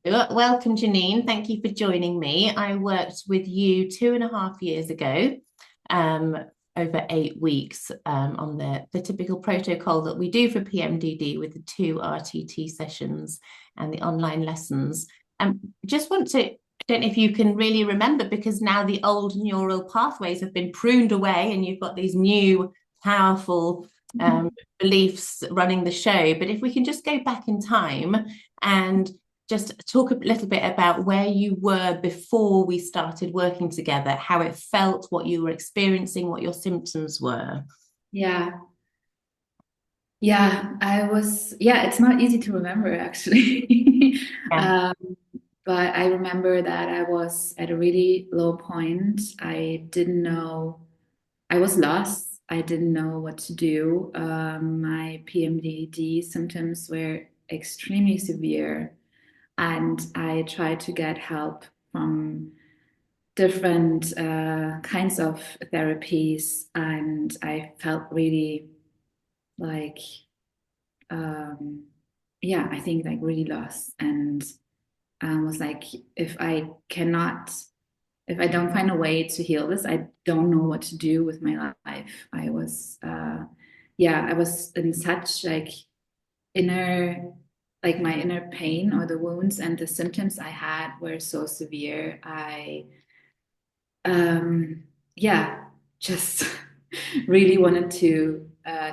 Welcome, Jeannine. Thank you for joining me. I worked with you 2.5 years ago, um, over 8 weeks, on the typical protocol that we do for PMDD with the two RTT sessions and the online lessons. Just want to, I don't know if you can really remember, because now the old neural pathways have been pruned away and you've got these new powerful um, beliefs running the show. But if we can just go back in time and just talk a little bit about where you were before we started working together, how it felt, what you were experiencing, what your symptoms were. Yeah, yeah, it's not easy to remember actually. Yeah. Um, but I remember that I was at a really low point. I didn't know, I was lost. I didn't know what to do. My PMDD symptoms were extremely severe, and I tried to get help from different kinds of therapies, and I felt really like um yeah, I think like really lost, and was like, if I cannot, if I don't find a way to heal this, I don't know what to do with my life. I was yeah, I was in such like inner, like my inner pain, or the wounds and the symptoms I had were so severe. I yeah, just really wanted to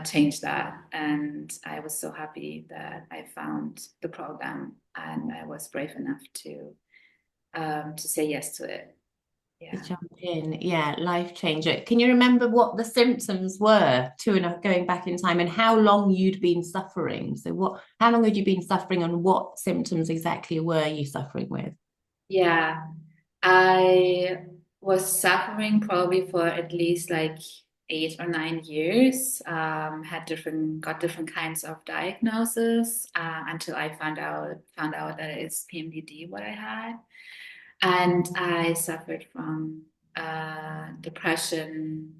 change that. And I was so happy that I found the program, and I was brave enough to say yes to it. To Yeah. jump in, yeah, life changer. Can you remember what the symptoms were, going back in time, and how long you'd been suffering? So how long had you been suffering, and what symptoms exactly were you suffering with? Yeah. I was suffering probably for at least like 8 or 9 years. Got different kinds of diagnosis until I found out that it's PMDD what I had. And I suffered from depression,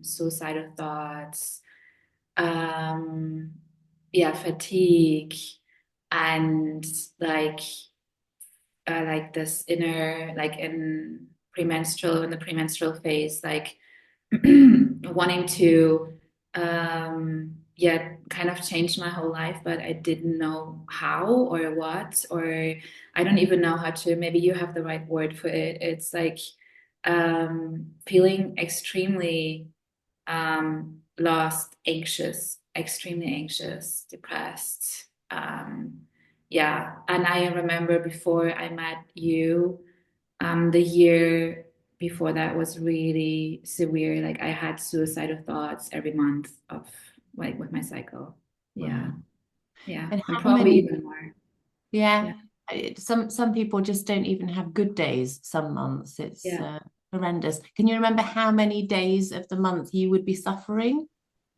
suicidal thoughts, um, yeah, fatigue, and like like this inner, like in the premenstrual phase, like wanting to yeah, kind of change my whole life, but I didn't know how or what, or I don't even know how to, maybe you have the right word for it. It's like feeling extremely lost, anxious, extremely anxious, depressed. Yeah. And I remember before I met you, the year before that was really severe. Like I had suicidal thoughts every month of like with my cycle. Yeah. Wow. Yeah. And And how probably many? even more. Yeah, Yeah. some people just don't even have good days. Some months it's Yeah. horrendous. Can you remember how many days of the month you would be suffering?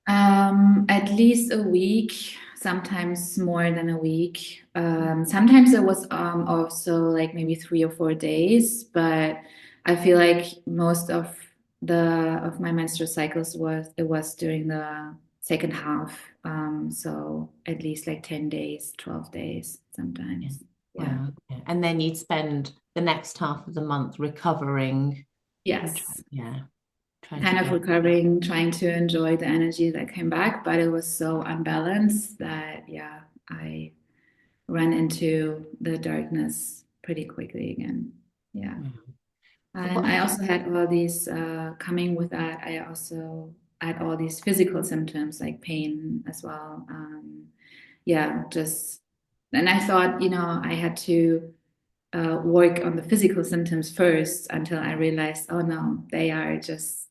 At least a week, sometimes more than a week. Sometimes it was also like maybe 3 or 4 days, but I feel like most of my menstrual cycles was during the second half. So at least like 10 days, 12 days Yeah. sometimes. Yeah. Wow. Yeah. And then you'd spend the next half of the month recovering and Yes. trying to Kind of get. recovering, trying to enjoy the energy that came back, but it was so unbalanced that yeah, I ran into the darkness pretty quickly again. Yeah. Wow. So And what I have also had all these coming with that. I also had all these physical symptoms like pain as well. Yeah, just, and I thought, I had to work on the physical symptoms first until I realized, oh no, they are just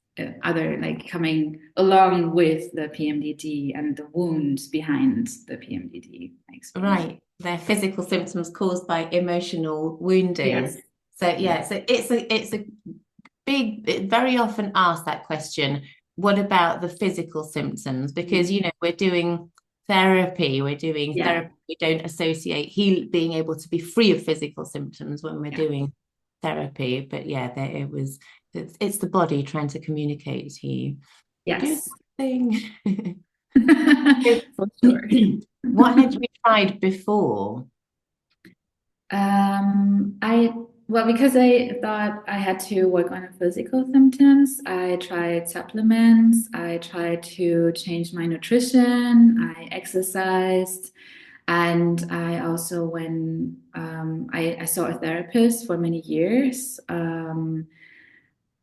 other, like coming along with the PMDD and the wounds behind the PMDD experience. Right, they're physical symptoms caused by emotional wounding. Yes. So yeah, Yes. so it's a big, very often asked that question, what about the physical symptoms? Because, Mhm. we're doing Yeah. therapy, we don't associate being able to be free of physical symptoms when we're Yeah. doing therapy. But yeah, it's the body trying to communicate to you, do Yes. something. For sure. What had you tried before? I well, because I thought I had to work on the physical symptoms, I tried supplements, I tried to change my nutrition, I exercised, and I also went, I saw a therapist for many years.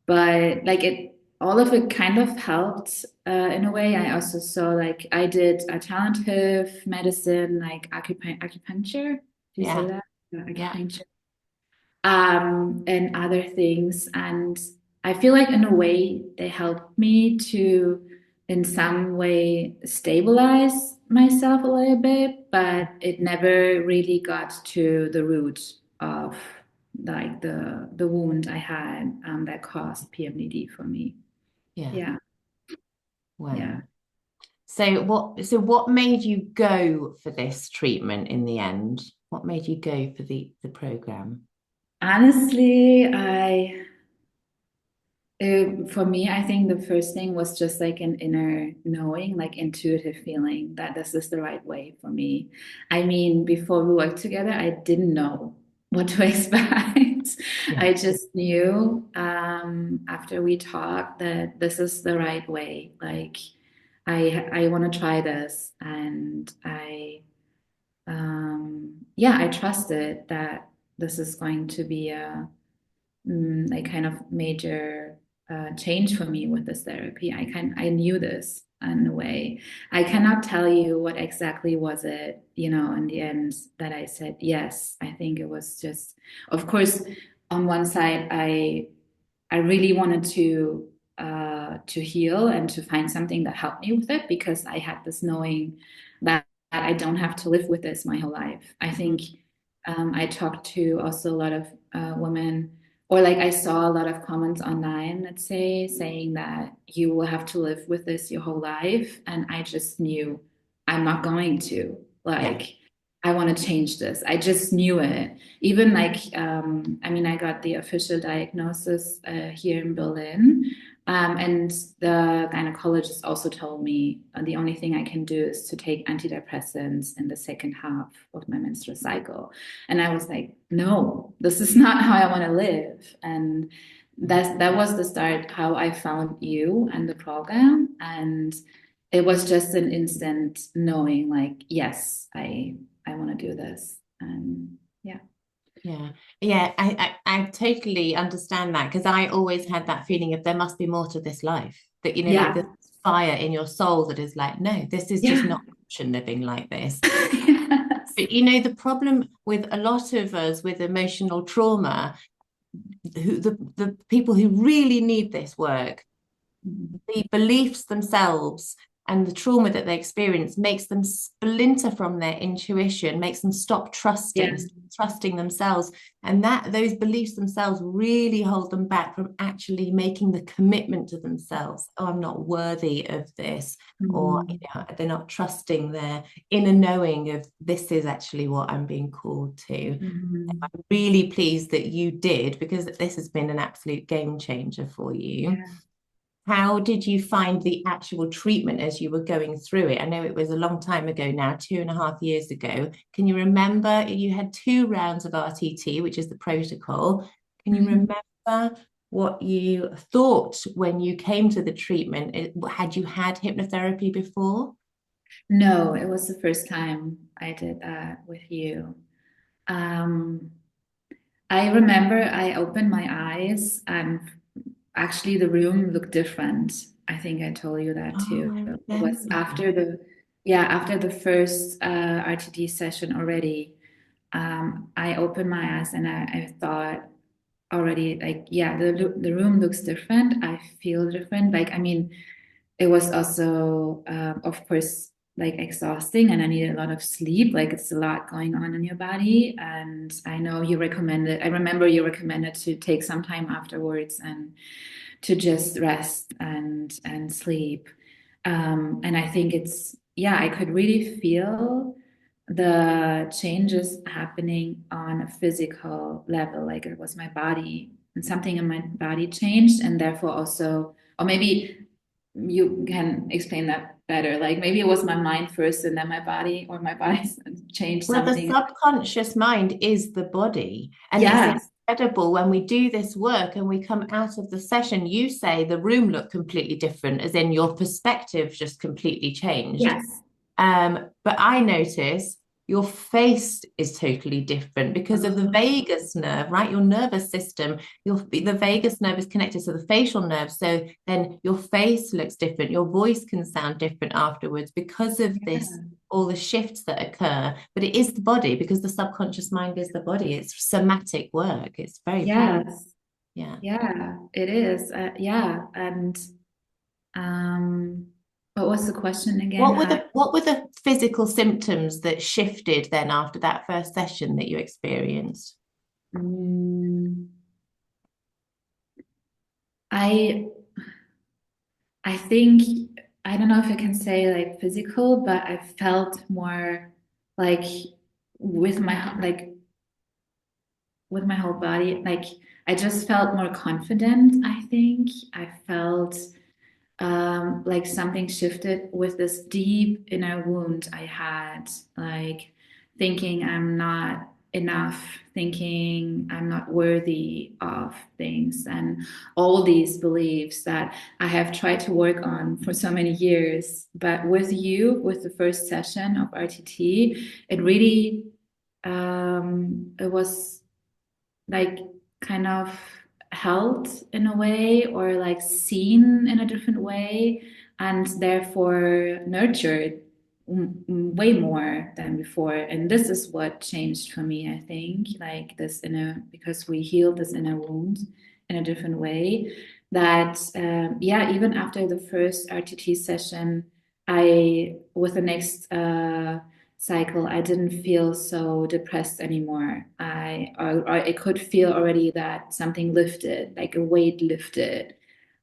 But like all of it kind of helped in a way. I also saw like I did alternative medicine, like acupuncture. Do you say Yeah, that? Yeah, yeah, acupuncture. And other things. And I feel like in a way they helped me to, in some way, stabilize myself a little bit, but it never really got to the root of like the wound I had that caused PMDD for me. yeah. Yeah, yeah. Wow. So what made you go for this treatment in the end? What made you go for the program? Honestly, for me, I think the first thing was just like an inner knowing, like intuitive feeling that this is the right way for me. I mean, before we worked together, I didn't know what to expect. Yeah, I just knew after we talked that this is the right way. Like, I want to try this, and yeah, I trusted that this is going to be a like kind of major change for me with this therapy. I knew this in a way. I cannot tell you what exactly was it, in the end that I said yes. I think it was just, of course, on one side, I really wanted to heal and to find something that helped me with it because I had this knowing that I don't have to live with this my whole life. I think I talked to also a lot of women, or like I saw a lot of comments online, let's say, saying that you will have to live with this your whole life. And I just knew I'm not going to. yeah, Like, I want to change this. I just knew it. Even like, I mean, I got the official diagnosis here in Berlin. And the gynecologist also told me the only thing I can do is to take antidepressants in the second half of my menstrual cycle. And I was like, no, this is not how I want to live. And that was the start how I found you and the program. And it was just an instant knowing like, yes, I want to do this. And yeah. yeah, yeah. I totally understand that because I always had that feeling of there must be more to this life. That like Yeah. this fire in your soul that is like, no, this is just Yeah. not option living like this. Yes. But the problem with a lot of us with emotional trauma, the people who really need this work, the beliefs themselves and the trauma that they experience makes them splinter from their intuition, makes them stop Yeah. trusting themselves. And that those beliefs themselves really hold them back from actually making the commitment to themselves. Oh, I'm not worthy of this. Or Mhm. they're not trusting their inner knowing of this is actually what I'm being called to. Mhm. I'm really pleased that you did because this has been an absolute game changer for you. Yeah. How did you find the actual treatment as you were going through it? I know it was a long time ago now, 2.5 years ago. Can you remember you had 2 rounds of RTT, which is the protocol? Can you Mhm. remember what you thought when you came to the treatment? Had you had hypnotherapy before? No, it was the first time I did that with you. Um, I remember I opened my eyes and actually the room looked different. I think I told you that Oh, too. I It was remember. after the first RTD session already. I opened my eyes and I thought already like, yeah, the room looks different. I feel different. Like, I mean, it was also, of course, like exhausting, and I needed a lot of sleep. Like, it's a lot going on in your body. And I know you recommended, I remember you recommended to take some time afterwards and to just rest and sleep. And I think it's, yeah, I could really feel the changes happening on a physical level. Like, it was my body and something in my body changed, and therefore also, or maybe you can explain that better. Like maybe it was my mind first and then my body changed Well, the something. subconscious mind is the body. And it's Yes, incredible when we do this work and we come out of the session, you say the room looked completely different, as in your perspective just completely changed. yes. But I notice your face is totally different because of the Oh, vagus nerve, right? Your nervous system, the vagus nerve is connected to the facial nerve. So then your face looks different. Your voice can sound different afterwards because of this, yeah. all the shifts that occur. But it is the body because the subconscious mind is the body. It's somatic work. It's very powerful. Yes. Yeah. Yeah, it is. Yeah. And um, what was the question again? How? What were the physical symptoms that shifted then after that first session that you experienced? Mm, I I think I don't know if I can say like physical, but I felt more like with my whole body. Like I just felt more confident, I think. I felt like something shifted with this deep inner wound I had, like thinking I'm not enough, thinking I'm not worthy of things, and all these beliefs that I have tried to work on for so many years. But with you, with the first session of RTT, it really, it was like kind of held in a way or like seen in a different way and therefore nurtured way more than before. And this is what changed for me, I think, like this inner, because we healed this inner wound in a different way. That, yeah, even after the first RTT session, with the next cycle, I didn't feel so depressed anymore. I could feel already that something lifted, like a weight lifted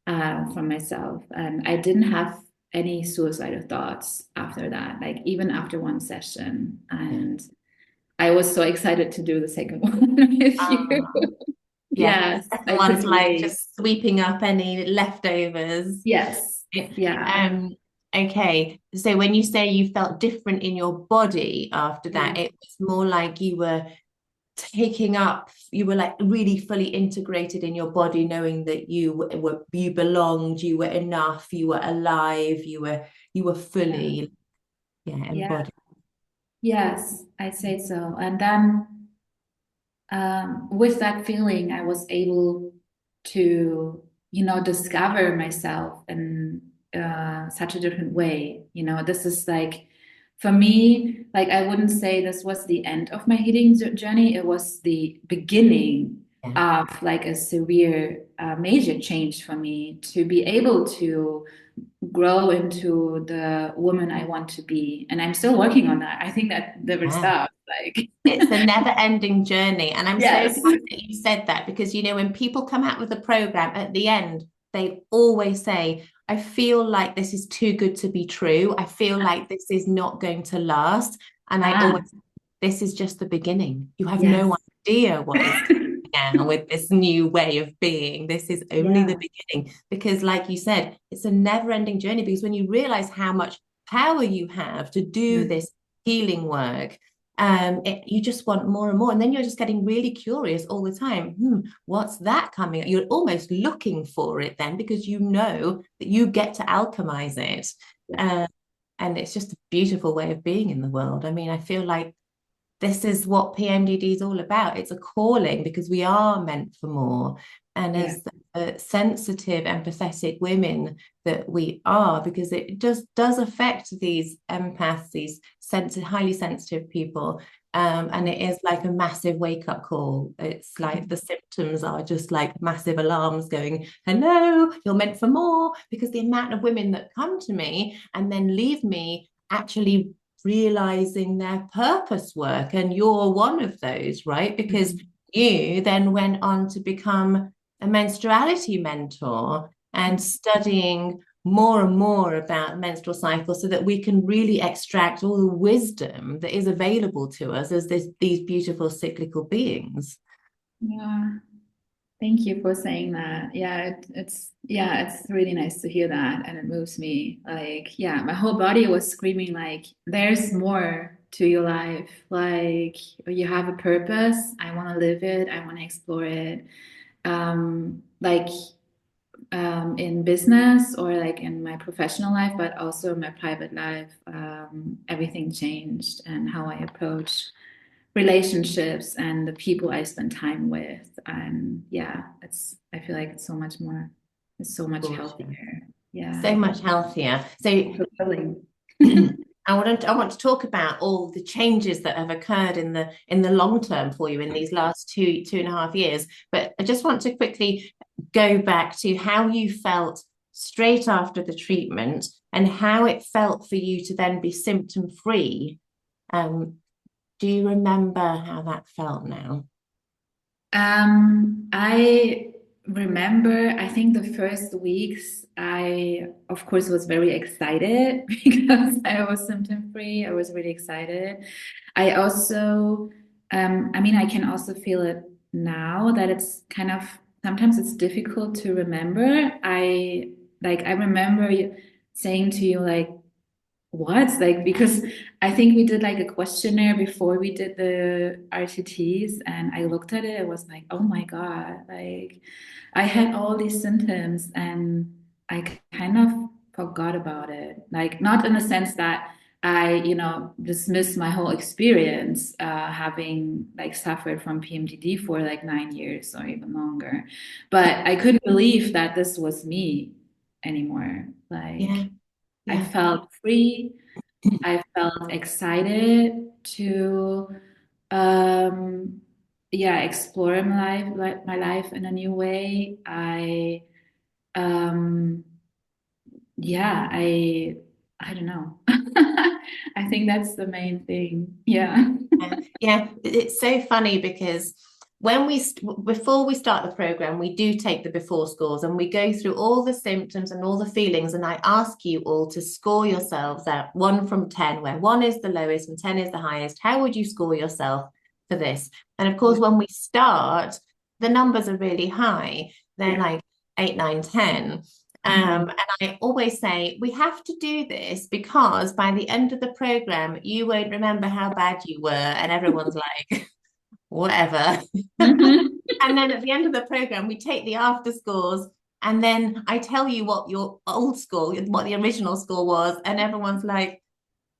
from myself, and I didn't have any suicidal thoughts after that. Like even after one session, Yeah. and I was so excited to do the second one with you. Yeah. Yes, I Someone's couldn't like wait. just sweeping up any leftovers. Yes, yeah. Um, okay. So when you say you felt different in your body after that, Yeah. it was more like you were taking up, you were like really fully integrated in your body, knowing that you belonged, you were enough, you were alive, you were Yeah. fully, yeah, Yeah. embodied. Yes, I say so. And then with that feeling, I was able to, discover myself in such a different way. This is like, for me, like, I wouldn't say this was the end of my healing journey. It was the beginning Yeah. of like a severe, major change for me to be able to grow into the woman I want to be. And I'm still working on that. I think that never Yeah. stops. Like, It's a never-ending journey. And I'm so yes. glad that you said that because, when people come out with a program at the end, they always say, I feel like this is too good to be true. I feel like this is not going to last. And I Ah, always, this is just the beginning. You have no yes. idea what is coming now with this new way of being. This is only the Yeah. beginning. Because, like you said, it's a never-ending journey because when you realize how much power you have to do Mm. this healing work, you just want more and more, and then you're just getting really curious all the time. What's that coming? You're almost looking for it then because you know that you get to alchemize it, Yeah. uh, and it's just a beautiful way of being in the world. I mean, I feel like this is what PMDD is all about. It's a calling because we are meant for more. And Yeah. as sensitive, empathetic women that we are, because it just does affect these empaths, these highly sensitive people. And it is like a massive wake-up call. It's like the symptoms are just like massive alarms going, hello, you're meant for more. Because the amount of women that come to me and then leave me actually realizing their purpose work, and you're one of those, right? Because Mhm. you then went on to become a menstruality mentor and studying more and more about menstrual cycles so that we can really extract all the wisdom that is available to us as these beautiful cyclical beings. Yeah. Thank you for saying that. It's really nice to hear that, and it moves me. Like, yeah, my whole body was screaming like, "There's more to your life. Like, you have a purpose. I want to live it. I want to explore it." Like in business or like in my professional life, but also in my private life, everything changed and how I approach relationships and the people I spend time with. And yeah, I feel like it's so much more, it's so much Gorgeous. healthier. Yeah. So much healthier. So Fulfilling. I want to talk about all the changes that have occurred in the long term for you in these last two and a half years. But I just want to quickly go back to how you felt straight after the treatment and how it felt for you to then be symptom free. Um, do you remember how that felt now? I remember, I think the first weeks, I, of course, was very excited because I was symptom free. I was really excited. I also, I mean, I can also feel it now that it's kind of, sometimes it's difficult to remember. I remember saying to you, like, what? Like, because I think we did like a questionnaire before we did the RTTs, and I looked at it, it was like, oh my God, like I had all these symptoms and I kind of forgot about it. Like, not in the sense that I, dismissed my whole experience, having like suffered from PMDD for like 9 years or even longer. But I couldn't believe that this was me anymore. Yeah, Like, I yeah. felt free. I felt excited to, um, yeah, explore my life in a new way. Um, yeah, I don't know. I think that's the main thing. Yeah. Yeah, it's so funny because when before we start the program, we do take the before scores and we go through all the symptoms and all the feelings. And I ask you all to score yourselves out 1 from 10, where 1 is the lowest and 10 is the highest. How would you score yourself for this? And of course, when we start, the numbers are really high. They're Yeah. like 8, 9, 10. Mhm. And I always say, we have to do this because by the end of the program, you won't remember how bad you were. And everyone's like, whatever. Mhm. And then at the end of the program, we take the after scores. And then I tell you what your old score, what the original score was. And everyone's like,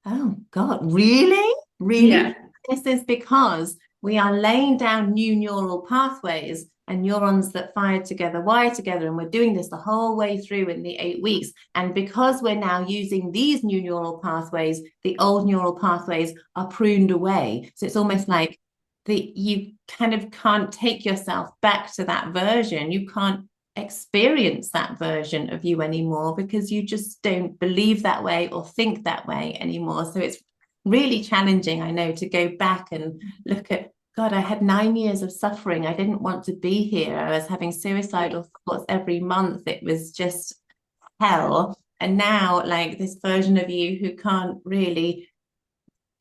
oh God, really? Yeah. Really? This is because we are laying down new neural pathways and neurons that fire together, wire together. And we're doing this the whole way through in the 8 weeks. And because we're now using these new neural pathways, the old neural pathways are pruned away. So it's almost like you kind of can't take yourself back to that version. You can't experience that version of you anymore because you just don't believe that way or think that way anymore. So it's really challenging, I know, to go back and look at, God, I had 9 years of suffering. I didn't want to be here. I was having suicidal thoughts every month. It was just hell. And now, like this version of you who can't really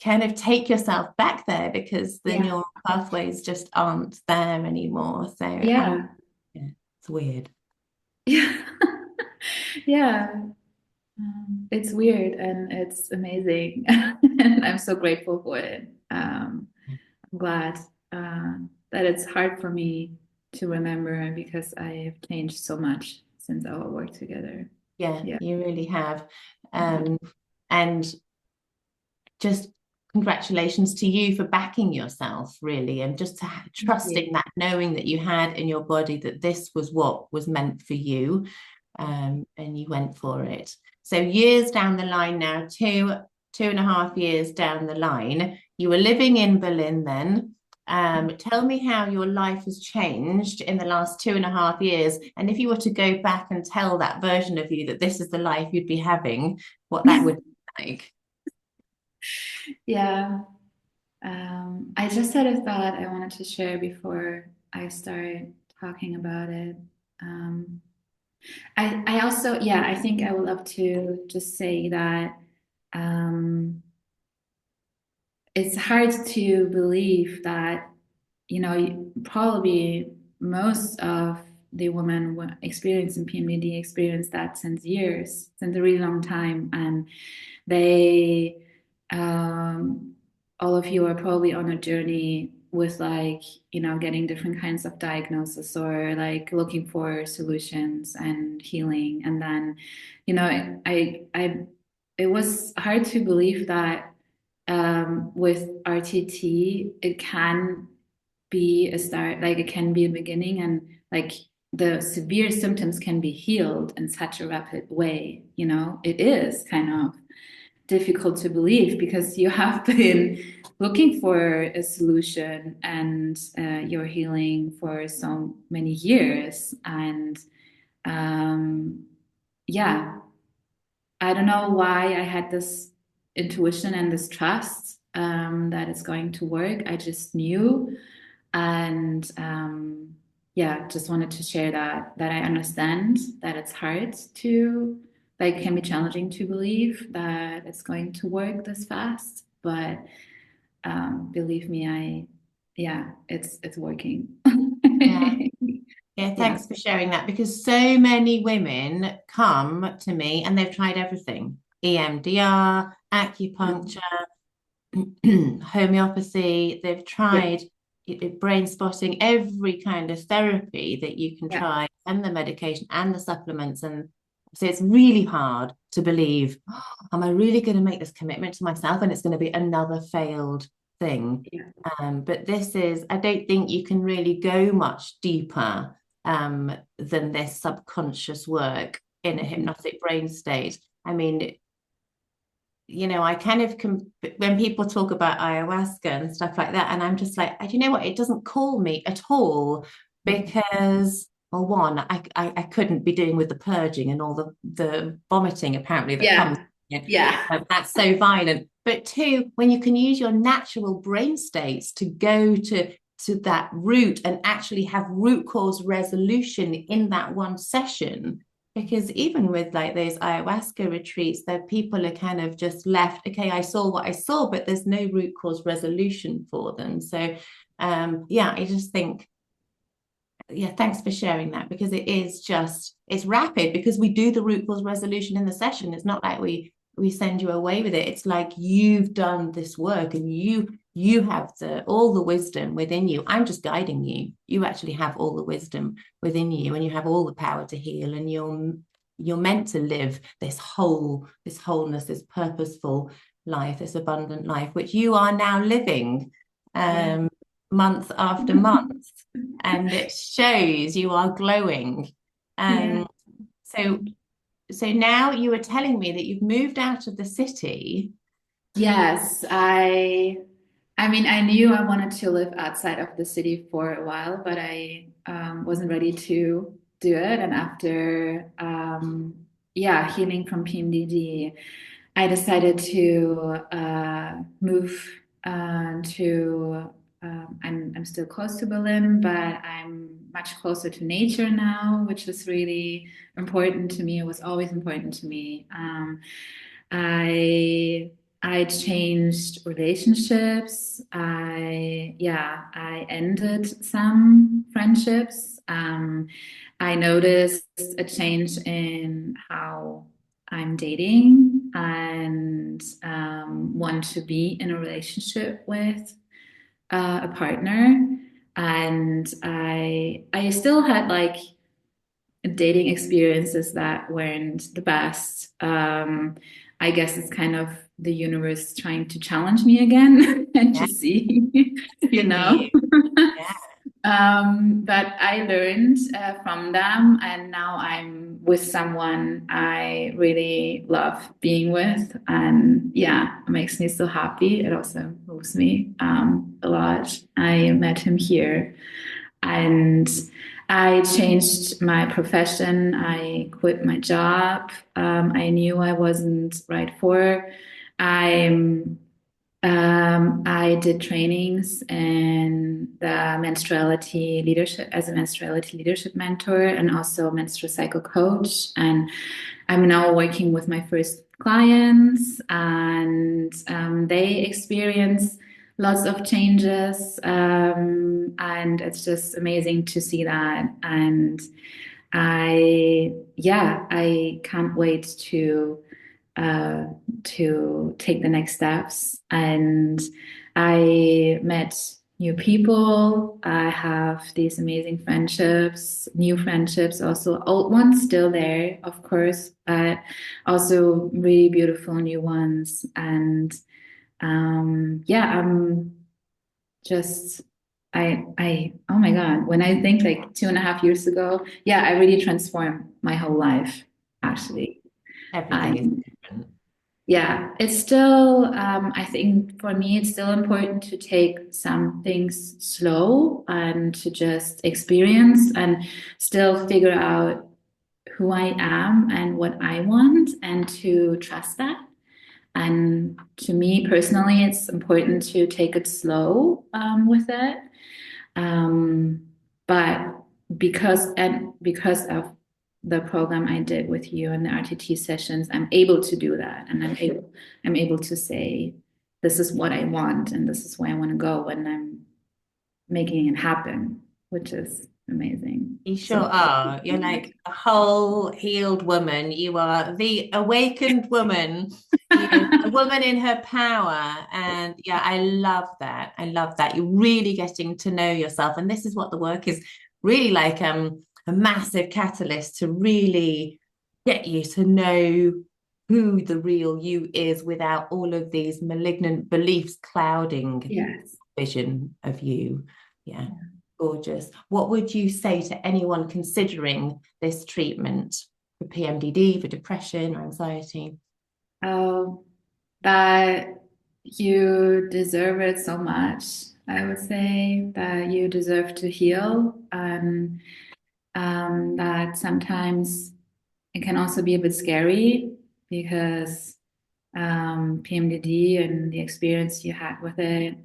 kind of take yourself back there because the Yeah. neural pathways just aren't there anymore. So Yeah. yeah, it's weird. Yeah. Yeah. It's weird and it's amazing. And I'm so grateful for it. I'm glad that it's hard for me to remember because I have changed so much since our work together. Yeah, Yeah. you really have. Yeah. And just congratulations to you for backing yourself, really, and just Thank you. trusting that, knowing that you had in your body that this was what was meant for you, and you went for it. So years down the line now, 2.5 years down the line, you were living in Berlin then. Tell me how your life has changed in the last 2.5 years. And if you were to go back and tell that version of you that this is the life you'd be having, what that would be like. Yeah. I just had a thought I wanted to share before I start talking about it. Um, I also, yeah, I think I would love to just say that it's hard to believe that, probably. most of the women experiencing PMDD experience that since a really long time. And they, all of you are probably on a journey with like, getting different kinds of diagnosis or like looking for solutions and healing. And then, it was hard to believe that with RTT, it can be a start, like it can be a beginning, and like the severe symptoms can be healed in such a rapid way. It is kind of difficult to believe because you have been looking for a solution and your healing for so many years. And um, yeah, I don't know why I had this intuition and this trust that it's going to work. I just knew. And yeah, just wanted to share that I understand that it's hard to, like, it can be challenging to believe that it's going to work this fast. But believe me, yeah, it's working. Yeah. Yeah, Yeah, thanks for sharing that because so many women come to me and they've tried everything: EMDR, acupuncture, homeopathy. They've yeah, tried brain spotting, every kind of therapy that you can yeah, try, and the medication and the supplements. And so it's really hard to believe, oh, am I really going to make this commitment to myself? And it's going to be another failed thing. yeah, But this is, I don't think you can really go much deeper than this subconscious work in a mhm, hypnotic brain state. I mean, I kind of when people talk about ayahuasca and stuff like that, and I'm just like, do you know what? It doesn't call me at all mhm. because, well, one, I couldn't be doing with the purging and all the vomiting apparently that comes. Yeah, yeah, That's so violent. But two, when you can use your natural brain states to go to that root and actually have root cause resolution in that one session, because even with like those ayahuasca retreats, that people are kind of just left, okay, I saw what I saw, but there's no root cause resolution for them. So yeah, I just think, yeah, thanks for sharing that because it's rapid because we do the root cause resolution in the session. It's not like we send you away with it. It's like you've done this work and you have all the wisdom within you. I'm just guiding you. You actually have all the wisdom within you and you have all the power to heal, and you're meant to live this wholeness, this purposeful life, this abundant life, which you are now living yeah. month after month, and it shows you are glowing. Yeah. Um, so so now you were telling me that you've moved out of the city. Yes, I mean, I knew I wanted to live outside of the city for a while, but I wasn't ready to do it. And after, yeah, healing from PMDD, I decided to move to. I'm still close to Berlin, but I'm much closer to nature now, which is really important to me. It was always important to me. I I changed relationships. I ended some friendships. I noticed a change in how I'm dating and want to be in a relationship with a partner. And I still had like dating experiences that weren't the best. I guess it's kind of the universe trying to challenge me again and Yeah, to see, you good for know. you. Yeah, But I learned from them, and now I'm with someone I really love being with, and yeah, it makes me so happy. It also moves me a lot. I met him here, and I changed my profession. I quit my job. I knew I wasn't right for. I did trainings in the menstruality leadership as a menstruality leadership mentor and also menstrual cycle coach. And I'm now working with my first clients, and they experience lots of changes, and it's just amazing to see that. And I can't wait uh, to take the next steps. And I met new people. I have these amazing friendships, new friendships, also old ones still there, of course, but also really beautiful new ones. And I'm just oh my God, when I think like 2.5 years ago, yeah, I really transformed my whole life, actually. Everything is And different. yeah, it's still, I think for me, it's still important to take some things slow and to just experience and still figure out who I am and what I want and to trust that. And to me personally, it's important to take it slow with it. Um, but because of the program I did with you and the RTT sessions, I'm able to do that, and I'm able to say, this is what I want, and this is where I want to go, and I'm making it happen, which is amazing. You sure So are. You're like a whole healed woman. You are the awakened woman. You're a woman in her power. And yeah, I love that. I love that. You're really getting to know yourself. And this is what the work is really like, a massive catalyst to really get you to know who the real you is without all of these malignant beliefs clouding yes. vision of you. Yeah. Gorgeous. What would you say to anyone considering this treatment for PMDD, for depression or anxiety? Um, that you deserve it so much. I would say that you deserve to heal, and that sometimes it can also be a bit scary because PMDD and the experience you had with it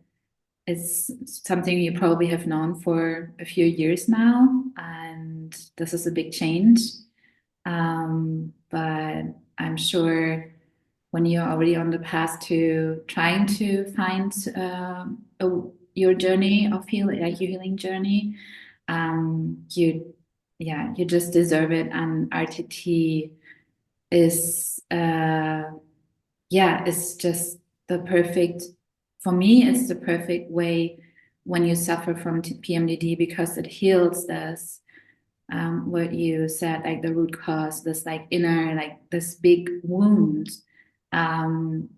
is something you probably have known for a few years now, and this is a big change. But I'm sure when you're already on the path to trying to find your journey of healing, like your healing journey, you, yeah, you just deserve it. And RTT is, yeah, it's just the perfect, for me, it's the perfect way when you suffer from PMDD because it heals this what you said, like the root cause, this like inner, like this big wound,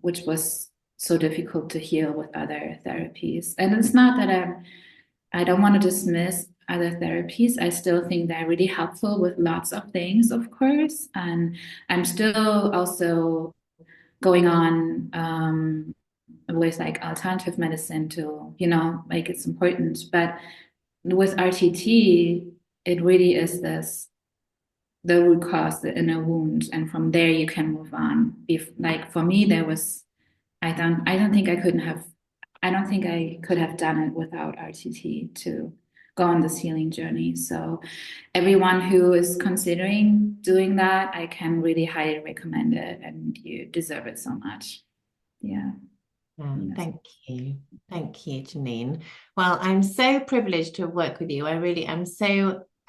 which was so difficult to heal with other therapies. And it's not that I don't want to dismiss other therapies. I still think they're really helpful with lots of things, of course. And I'm still also going on with like alternative medicine to, like it's important. But with RTT, it really is this the root cause, the inner wound, and from there you can move on. If like for me, there was I don't think I could have done it without RTT to go on this healing journey. So everyone who is considering doing that, I can really highly recommend it, and you deserve it so much. Yeah. Yes. Thank you. Thank you, Jeannine. Well, I'm so privileged to have worked with you. I really am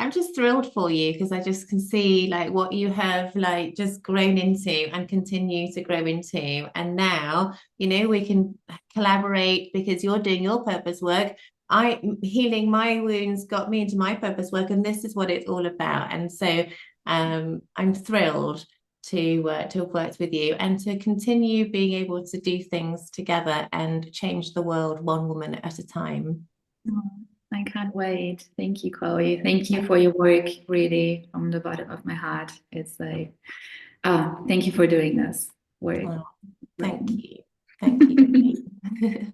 I'm just thrilled for you because I just can see like what you have like just grown into and continue to grow into. And now, we can collaborate because you're doing your purpose work. I healing my wounds got me into my purpose work, and this is what it's all about. And so I'm thrilled to have worked with you and to continue being able to do things together and change the world one woman at a time. Oh, I can't wait. Thank you, Chloe. Thank you for your work, really, from the bottom of my heart. It's like, thank you for doing this work. Oh, thank Brilliant. you. Thank you.